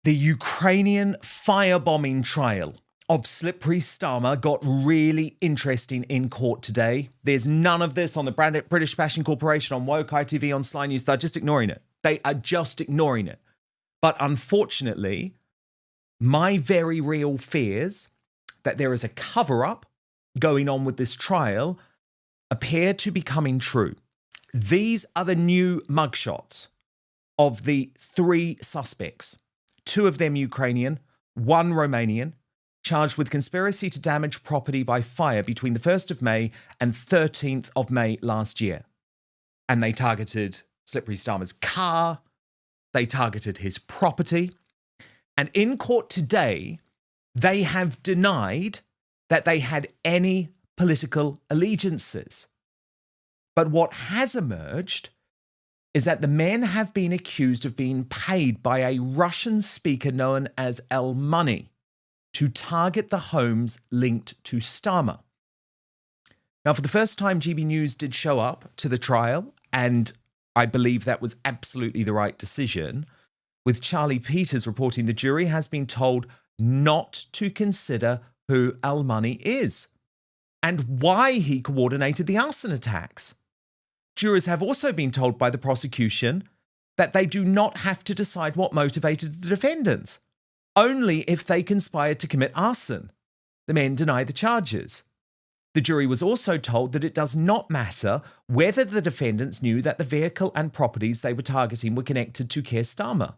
The Ukrainian firebombing trial of slippery Starmer got really interesting in court today. There's none of this on the British Fashion Corporation, on Woke ITV, on Sly News. They're just ignoring it. They are just ignoring it. But unfortunately, my very real fears that there is a cover-up going on with this trial appear to be coming true. These are the new mugshots of the three suspects. Two of them Ukrainian, one Romanian, charged with conspiracy to damage property by fire between the 1st of May and 13th of May last year. And they targeted Slippery Starmer's car. They targeted his property. And in court today, they have denied that they had any political allegiances. But what has emerged is that the men have been accused of being paid by a Russian speaker known as El Money to target the homes linked to Starmer. Now, for the first time, GB News did show up to the trial, and I believe that was absolutely the right decision, with Charlie Peters reporting the jury has been told not to consider who El Money is and why he coordinated the arson attacks. Jurors have also been told by the prosecution that they do not have to decide what motivated the defendants, only if they conspired to commit arson. The men deny the charges. The jury was also told that it does not matter whether the defendants knew that the vehicle and properties they were targeting were connected to Keir Starmer.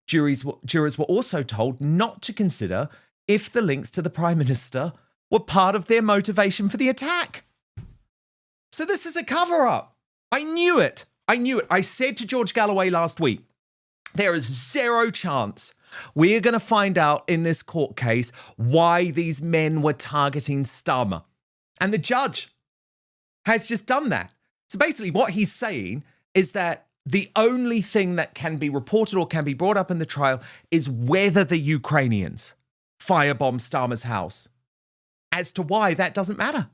Jurors were also told not to consider if the links to the Prime Minister were part of their motivation for the attack. So this is a cover-up. I knew it. I said to George Galloway last week, there is zero chance we're going to find out in this court case why these men were targeting Starmer. And the judge has just done that. So basically what he's saying is that the only thing that can be reported or can be brought up in the trial is whether the Ukrainians firebombed Starmer's house. As to why, that doesn't matter.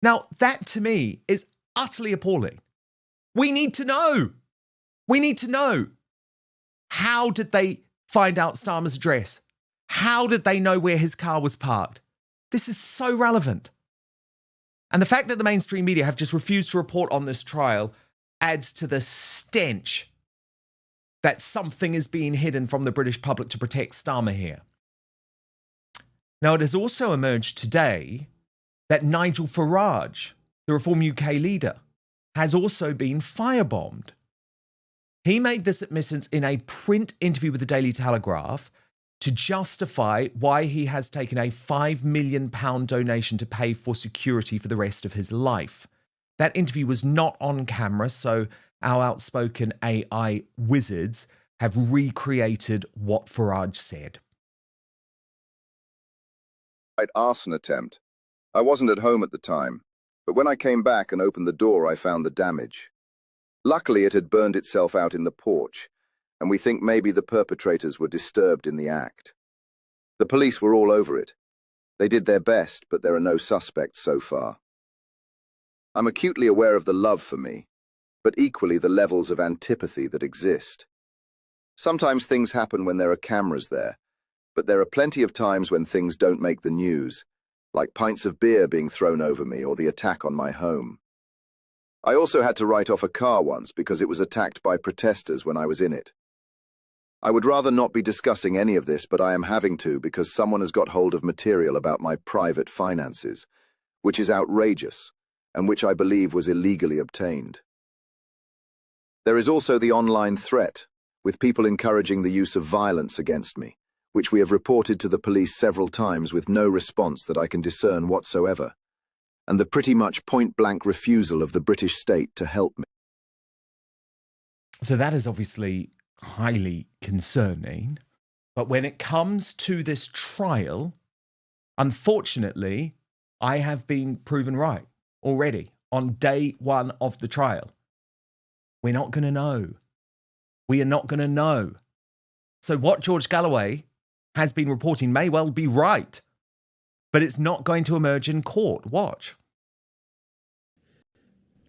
Now, that to me is utterly appalling. We need to know. We need to know. How did they find out Starmer's address? How did they know where his car was parked? This is so relevant. And the fact that the mainstream media have just refused to report on this trial adds to the stench that something is being hidden from the British public to protect Starmer here. Now, it has also emerged today that Nigel Farage, the Reform UK leader, has also been firebombed. He made this admittance in a print interview with the Daily Telegraph to justify why he has taken a £5 million donation to pay for security for the rest of his life. That interview was not on camera, so our outspoken AI wizards have recreated what Farage said. Arson attempt. I wasn't at home at the time, but when I came back and opened the door, I found the damage. Luckily, it had burned itself out in the porch, and we think maybe the perpetrators were disturbed in the act. The police were all over it. They did their best, but there are no suspects so far. I'm acutely aware of the love for me, but equally the levels of antipathy that exist. Sometimes things happen when there are cameras there, but there are plenty of times when things don't make the news, like pints of beer being thrown over me or the attack on my home. I also had to write off a car once because it was attacked by protesters when I was in it. I would rather not be discussing any of this, but I am having to because someone has got hold of material about my private finances, which is outrageous, and which I believe was illegally obtained. There is also the online threat, with people encouraging the use of violence against me, which we have reported to the police several times with no response that I can discern whatsoever, and the pretty much point-blank refusal of the British state to help me. So that is obviously highly concerning. But when it comes to this trial, unfortunately, I have been proven right already on day one of the trial. We're not going to know. We are not going to know. So what George Galloway has been reporting may well be right, but it's not going to emerge in court. Watch.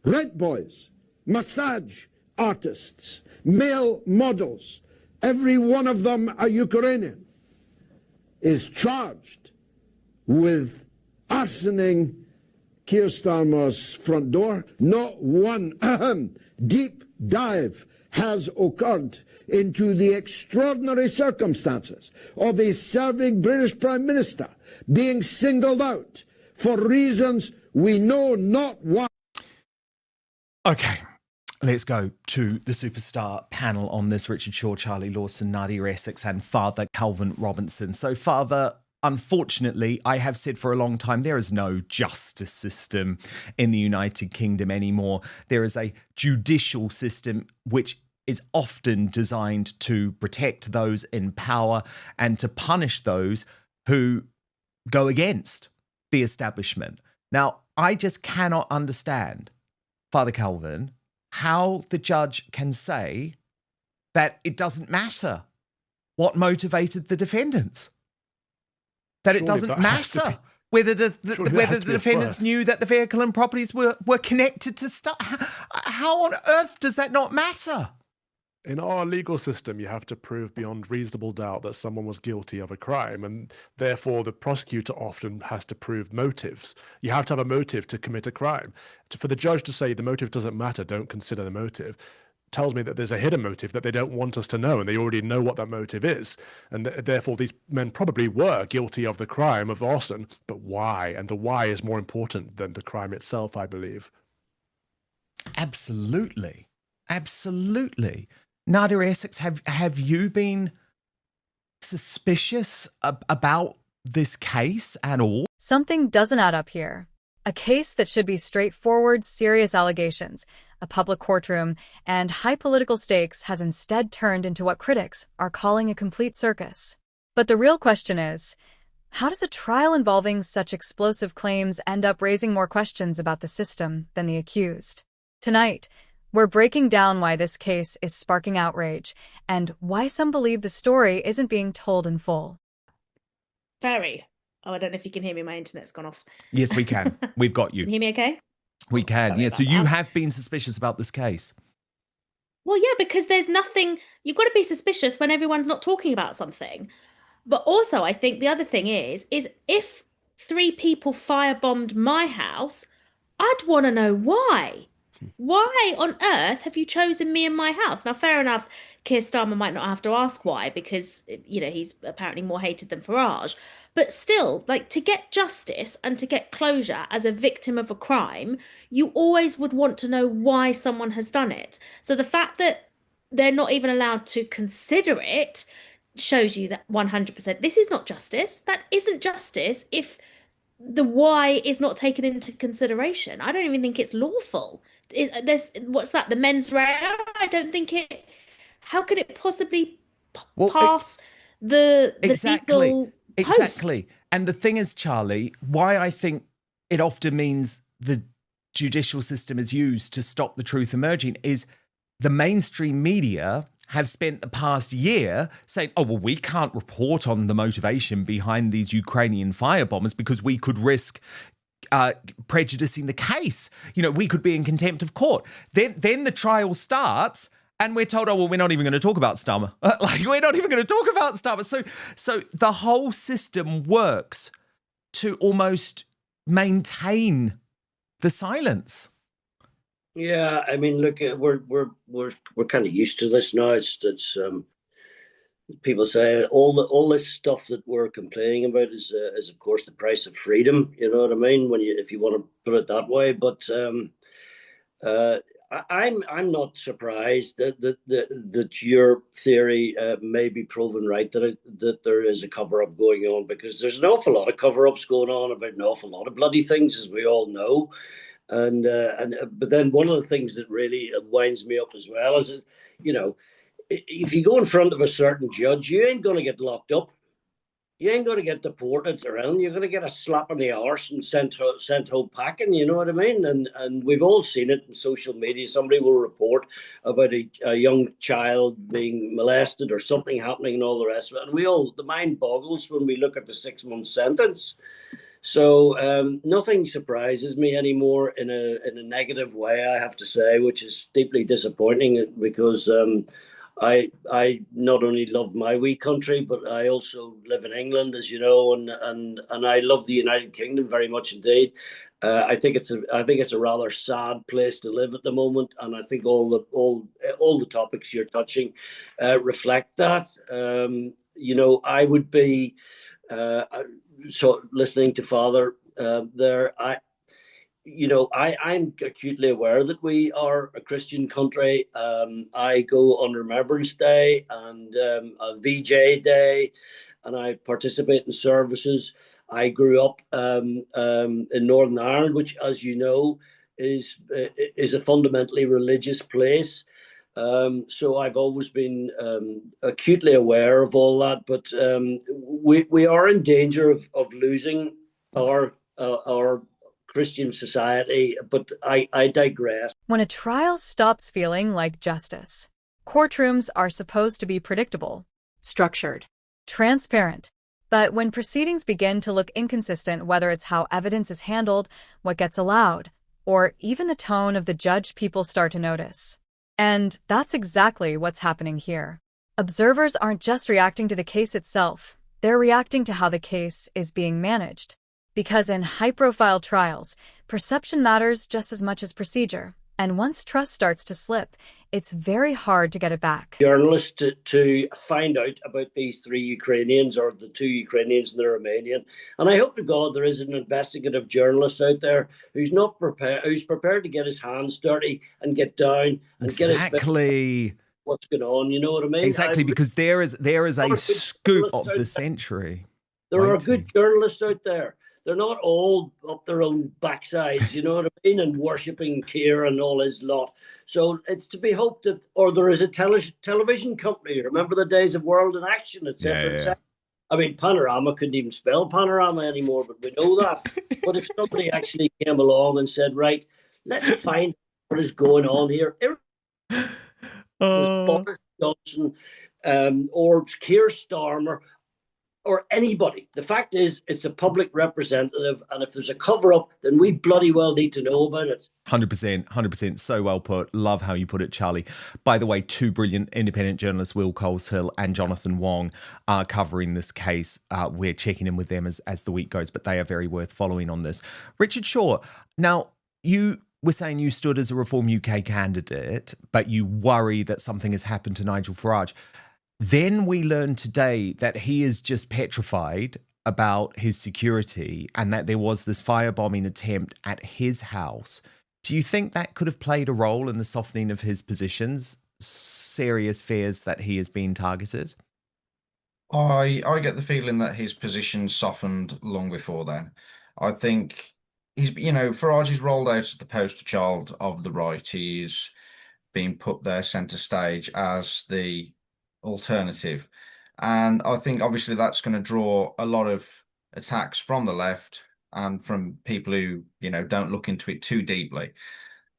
Red boys, massage artists, male models, every one of them a Ukrainian, is charged with arsoning Keir Starmer's front door. Not one deep dive has occurred into the extraordinary circumstances of a serving British Prime Minister being singled out for reasons we know not why. Okay, let's go to the superstar panel on this. Richard Shaw, Charlie Lawson, Nadia Essex and Father Calvin Robinson. So, Father, unfortunately, I have said for a long time, there is no justice system in the United Kingdom anymore. There is a judicial system which is often designed to protect those in power and to punish those who go against the establishment. Now, I just cannot understand, Father Calvin, how the judge can say that it doesn't matter what motivated the defendants. That it doesn't matter whether the defendants knew that the vehicle and properties were connected to stuff. How on earth does that not matter? In our legal system, you have to prove beyond reasonable doubt that someone was guilty of a crime, and therefore the prosecutor often has to prove motives. You have to have a motive to commit a crime. For the judge to say the motive doesn't matter, don't consider the motive, tells me that there's a hidden motive that they don't want us to know, and they already know what that motive is. And therefore these men probably were guilty of the crime of arson, but why? And the why is more important than the crime itself, I believe. Absolutely. Absolutely. Nadia Essex, have you been suspicious about this case at all? Something doesn't add up here. A case that should be straightforward, serious allegations, a public courtroom, and high political stakes has instead turned into what critics are calling a complete circus. But the real question is, how does a trial involving such explosive claims end up raising more questions about the system than the accused? Tonight, we're breaking down why this case is sparking outrage and why some believe the story isn't being told in full. Very. Oh, I don't know if you can hear me. My internet's gone off. Yes, we can. We've got you. Can you hear me okay? We can, Sorry yeah. So about you that. have been suspicious about this case. Well, yeah, because there's nothing, you've got to be suspicious when everyone's not talking about something. But also, I think the other thing is if 3 people firebombed my house, I'd want to know why. Why on earth have you chosen me and my house? Now, fair enough, Keir Starmer might not have to ask why because, you know, he's apparently more hated than Farage. But still, like, to get justice and to get closure as a victim of a crime, you always would want to know why someone has done it. So the fact that they're not even allowed to consider it shows you that 100% this is not justice. That isn't justice if the why is not taken into consideration. I don't even think it's lawful. There's what's that? The mens rea? I don't think it. How could it possibly pass the legal post? Exactly. And the thing is, Charlie, why I think it often means the judicial system is used to stop the truth emerging is the mainstream media have spent the past year saying, oh, well, we can't report on the motivation behind these Ukrainian firebombers because we could risk prejudicing the case. You know, we could be in contempt of court. Then the trial starts and we're told, oh, well, we're not even going to talk about Starmer. Like, we're not even going to talk about Starmer. So the whole system works to almost maintain the silence. Yeah, I mean, look, we're kind of used to this now. It's people say all this stuff that we're complaining about is of course the price of freedom. You know what I mean? If you want to put it that way. But I'm not surprised that your theory may be proven right, that there is a cover-up going on, because there's an awful lot of cover-ups going on about an awful lot of bloody things, as we all know. But then one of the things that really winds me up as well is, you know, if you go in front of a certain judge, you ain't going to get locked up. You ain't going to get deported around. You're going to get a slap on the arse and sent home packing. You know what I mean? And we've all seen it in social media. Somebody will report about a young child being molested or something happening and all the rest of it. And the mind boggles when we look at the 6-month sentence. So nothing surprises me anymore in a negative way, I have to say, which is deeply disappointing, because I not only love my wee country, but I also live in England, as you know, and I love the United Kingdom very much indeed. I think it's a rather sad place to live at the moment, and I think all the topics you're touching reflect that. I would be so listening to Father there. I'm acutely aware that we are a Christian country. I go on Remembrance Day and a VJ Day, and I participate in services. I grew up in Northern Ireland, which, as you know, is a fundamentally religious place. So I've always been acutely aware of all that. But we are in danger of losing our Christian society, but I digress. When a trial stops feeling like justice, courtrooms are supposed to be predictable, structured, transparent. But when proceedings begin to look inconsistent, whether it's how evidence is handled, what gets allowed, or even the tone of the judge, people start to notice. And that's exactly what's happening here. Observers aren't just reacting to the case itself, they're reacting to how the case is being managed. Because in high-profile trials, perception matters just as much as procedure. And once trust starts to slip, it's very hard to get it back. Journalists to find out about these 3 Ukrainians, or the 2 Ukrainians and the Romanian. And I hope to God there is an investigative journalist out there who's prepared to get his hands dirty and get down and get his what's going on. You know what I mean? Exactly, because there is a scoop of the century. There are good journalists out there. They're not all up their own backsides, you know what I mean, and worshipping Keir and all his lot. So it's to be hoped that, or there is a television company. Remember the days of World in Action, etc. Yeah. I mean, Panorama couldn't even spell Panorama anymore, but we know that. But if somebody actually came along and said, right, let's find what is going on here. Boris Johnson or Keir Starmer, or anybody. The fact is, it's a public representative, and if there's a cover-up, then we bloody well need to know about it. 100%. So well put. Love how you put it, Charlie. By the way, 2 brilliant independent journalists, Will Coleshill and Jonathan Wong, are covering this case. We're checking in with them as the week goes, but they are very worth following on this. Richard Shaw, now you were saying you stood as a Reform UK candidate, but you worry that something has happened to Nigel Farage. Then we learned today that he is just petrified about his security and that there was this firebombing attempt at his house. Do you think that could have played a role in the softening of his positions? Serious fears that he is being targeted? I get the feeling that his position softened long before then. I think Farage is rolled out as the poster child of the right. He's being put there centre stage as the alternative, and I think obviously that's going to draw a lot of attacks from the left and from people who don't look into it too deeply.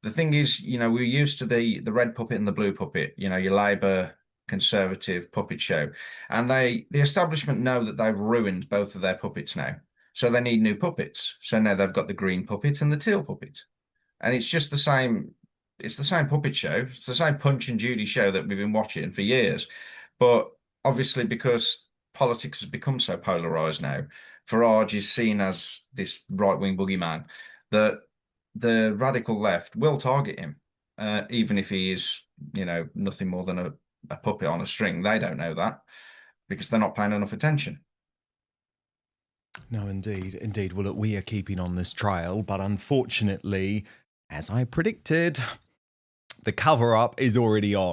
The thing is, we're used to the red puppet and the blue puppet, your Labour Conservative puppet show, and the establishment know that they've ruined both of their puppets now, so they need new puppets. So now they've got the green puppet and the teal puppet, and it's just the same. It's the same puppet show. It's the same Punch and Judy show that we've been watching for years. But obviously, because politics has become so polarised now, Farage is seen as this right-wing boogeyman that the radical left will target him, even if he is, nothing more than a puppet on a string. They don't know that because they're not paying enough attention. No, indeed. Well, look, we are keeping on this trial, but unfortunately, as I predicted, the cover-up is already on.